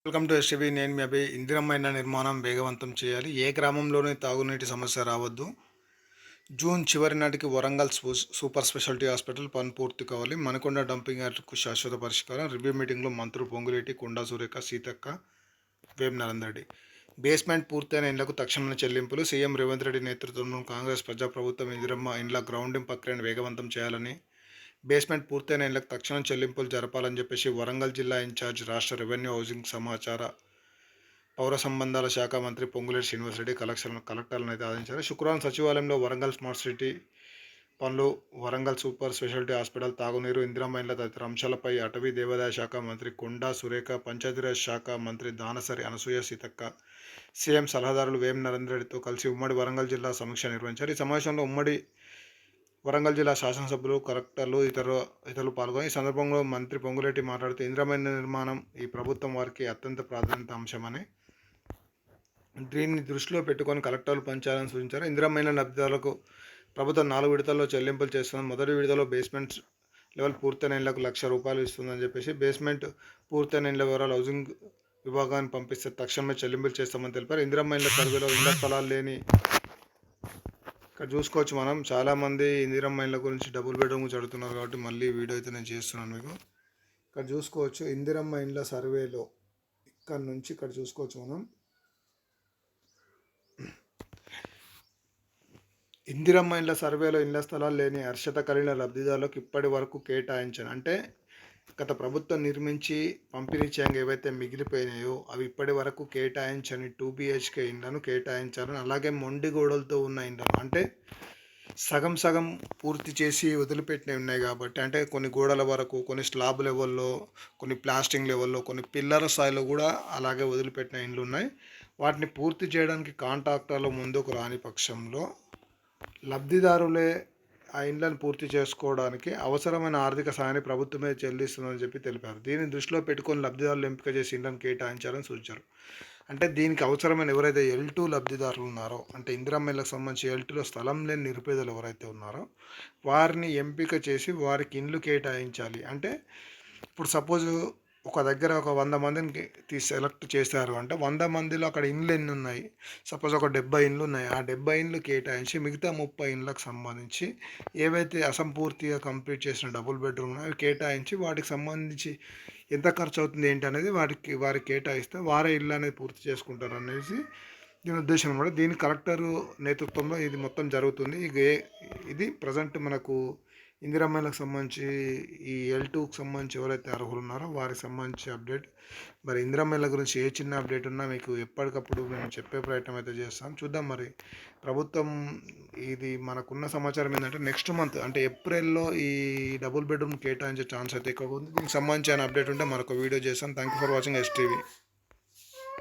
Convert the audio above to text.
Welcome to STV. నేను మీ అభి. ఇందిరమ్మ ఇళ్ల నిర్మాణం వేగవంతం చేయాలి. ఏ గ్రామంలోనే తాగునీటి సమస్య రావద్దు. జూన్ చివరి నాటికి వరంగల్ సూపర్ స్పెషాలిటీ హాస్పిటల్ పని పూర్తి కావాలి. మణికొండ డంపింగ్ యార్డుకు శాశ్వత పరిష్కారం. రివ్యూ మీటింగ్లో మంత్రులు పొంగులేటి, కొండా సురేఖ, సీతక్క, వేం నరేందర్ రెడ్డి. బేస్మెంట్ పూర్తయిన ఇండ్లకు తక్షణ చెల్లింపులు. సీఎం రేవంత్ రెడ్డి నేతృత్వంలో కాంగ్రెస్ ప్రజాప్రభుత్వం ఇందిరమ్మ ఇండ్ల గ్రౌండింగ్ ప్రక్రియను వేగవంతం చేయాలని, బేస్మెంట్ పూర్తయిన ఇళ్లకు తక్షణం చెల్లింపులు జరపాలని చెప్పేసి వరంగల్ జిల్లా ఇన్ఛార్జ్, రాష్ట్ర రెవెన్యూ, హౌసింగ్, సమాచార, పౌర సంబంధాల శాఖ మంత్రి పొంగులేటి శ్రీనివాసరెడ్డి కలెక్టర్లను అయితే ఆదేశించారు. శుక్రవారం సచివాలయంలో వరంగల్ స్మార్ట్ సిటీ పనులు, వరంగల్ సూపర్ స్పెషాలిటీ హాస్పిటల్, తాగునీరు, ఇందిరమ్మ ఇండ్ల తదితర అంశాలపై అటవీ దేవాదాయ శాఖ మంత్రి కొండా సురేఖ, పంచాయతీరాజ్ శాఖ మంత్రి దానసరి అనసూయ సీతక్క, సీఎం సలహాదారులు వేం నరేందర్ రెడ్డితో కలిసి ఉమ్మడి వరంగల్ జిల్లా సమీక్ష నిర్వహించారు. ఈ సమావేశంలో ఉమ్మడి వరంగల్ జిల్లా శాసనసభ్యులు, కలెక్టర్లు, ఇతరులు పాల్గొని ఈ సందర్భంలో మంత్రి పొంగులేటి మాట్లాడుతూ ఇందిరమ్మ నిర్మాణం ఈ ప్రభుత్వం వారికి అత్యంత ప్రాధాన్యత అంశమని, దీన్ని దృష్టిలో పెట్టుకొని కలెక్టర్లు పనిచేయాలని సూచించారు. ఇందిరమ్మ లబ్ధిదారులకు ప్రభుత్వం 4 విడతల్లో చెల్లింపులు చేస్తుంది. మొదటి విడతలో బేస్మెంట్ లెవెల్ పూర్తయిన ఇళ్లకు ₹1,00,000 ఇస్తుందని చెప్పేసి, బేస్మెంట్ పూర్తయిన ఇళ్ల వివరాలు హౌసింగ్ విభాగాన్ని పంపిస్తే తక్షణమే చెల్లింపులు చేస్తామని తెలిపారు. ఇందిరమ్మ ఇళ్ల సర్వేలో ఇళ్ల స్థలాలు లేని ఇక్కడ చూసుకోవచ్చు. మనం చాలామంది ఇందిరమ్మ ఇళ్ళ గురించి డబుల్ బెడ్రూమ్ గురించి అడుగుతున్నారు కాబట్టి మళ్ళీ వీడియో అయితే నేను చేస్తున్నాను మీకు. ఇక్కడ చూసుకోవచ్చు ఇందిరమ్మ ఇండ్ల సర్వేలో, ఇక్కడ నుంచి ఇక్కడ చూసుకోవచ్చు మనం. ఇందిరమ్మ ఇండ్ల సర్వేలో ఇళ్ల స్థలాలు లేని అర్హత కలిగిన లబ్ధిదారులకు ఇప్పటి వరకు కేటాయించాను. అంటే గత ప్రభుత్వం నిర్మించి పంపిణీ చేయంగా ఏవైతే మిగిలిపోయినాయో అవి ఇప్పటి వరకు కేటాయించని 2 BHK ఇండ్లను కేటాయించాలని, అలాగే మొండి గోడలతో ఉన్న ఇండ్లను, అంటే సగం సగం పూర్తి చేసి వదిలిపెట్టినవి ఉన్నాయి కాబట్టి, అంటే కొన్ని గోడల వరకు, కొన్ని స్లాబ్ లెవెల్లో, కొన్ని ప్లాస్టింగ్ లెవెల్లో, కొన్ని పిల్లర్ స్థాయిలో కూడా అలాగే వదిలిపెట్టిన ఇండ్లు ఉన్నాయి. వాటిని పూర్తి చేయడానికి కాంట్రాక్టర్లు ముందుకు రాని పక్షంలో లబ్ధిదారులే ఆ ఇండ్లను పూర్తి చేసుకోవడానికి అవసరమైన ఆర్థిక సాయాన్ని ప్రభుత్వమే చెల్లిస్తుందని చెప్పి తెలిపారు. దీన్ని దృష్టిలో పెట్టుకొని లబ్ధిదారులు ఎంపిక చేసి ఇండ్లను కేటాయించాలని సూచించారు. అంటే దీనికి అవసరమైన ఎవరైతే L2 లబ్ధిదారులు ఉన్నారో, అంటే ఇందిరమ్మ ఇళ్ళకు సంబంధించి L2లో స్థలం లేని నిరుపేదలు ఎవరైతే ఉన్నారో వారిని ఎంపిక చేసి వారికి ఇండ్లు కేటాయించాలి. అంటే ఇప్పుడు సపోజ్ ఒక దగ్గర ఒక 100 మందిని సెలెక్ట్ చేశారు అంటే 100 మందిలో అక్కడ ఇండ్లు ఎన్ని ఉన్నాయి, సపోజ్ ఒక 70 ఇండ్లు ఉన్నాయి. ఆ 70 ఇండ్లు కేటాయించి మిగతా 30 ఇండ్లకు సంబంధించి ఏవైతే అసంపూర్తిగా కంప్లీట్ చేసిన డబుల్ బెడ్రూమ్ అవి కేటాయించి వాటికి సంబంధించి ఎంత ఖర్చు అవుతుంది ఏంటి అనేది వారికి కేటాయిస్తే వారే ఇల్లు అనేది పూర్తి చేసుకుంటారు అనేసి దీని ఉద్దేశం అనమాట. దీని కలెక్టర్ నేతృత్వంలో ఇది మొత్తం జరుగుతుంది. ఇది ప్రజెంట్ మనకు ఇందిరమ్మలకు సంబంధించి ఈ L2కి సంబంధించి ఎవరైతే అర్హులు ఉన్నారో వారికి సంబంధించి అప్డేట్. మరి ఇందిరమ్మల గురించి ఏ చిన్న అప్డేట్ ఉన్నా మీకు ఎప్పటికప్పుడు మేము చెప్పే ప్రయత్నం అయితే చేస్తాం. చూద్దాం మరి ప్రభుత్వం ఇది మనకున్న సమాచారం ఏంటంటే నెక్స్ట్ మంత్ అంటే ఏప్రిల్లో ఈ డబుల్ బెడ్రూమ్ కేటాయించే ఛాన్స్ అయితే ఎక్కువ ఉంది. దీనికి సంబంధించిన అప్డేట్ ఉంటే మరొక వీడియో చేస్తాం. Thank you for watching STV.